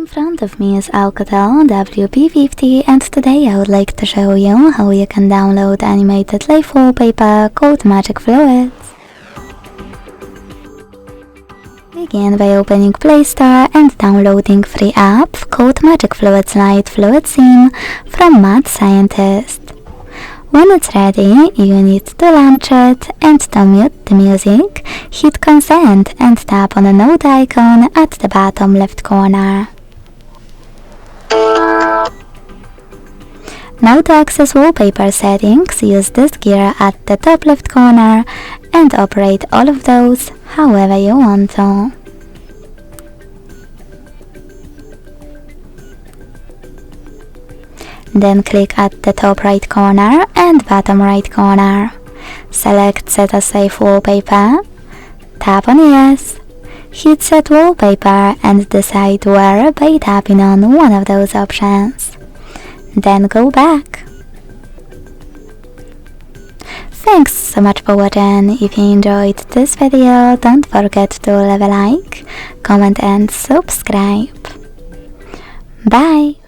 In front of me is OUKITEL WP50 and today I would like to show you how you can download animated live wallpaper called Magic Fluids. Begin by opening Play Store and downloading free app called Magic Fluids Light Fluid Sim from Mad Scientist. When it's ready, you need to launch it, and to mute the music, hit consent and tap on a note icon at the bottom left corner. Now to access wallpaper settings, use this gear at the top left corner and operate all of those however you want to. Then click at the top right corner and bottom right corner. Select Set as Safe Wallpaper, tap on Yes, hit Set Wallpaper and decide where by tapping on one of those options. Then go back. Thanks so much for watching. If you enjoyed this video, don't forget to leave a like, comment and subscribe. Bye!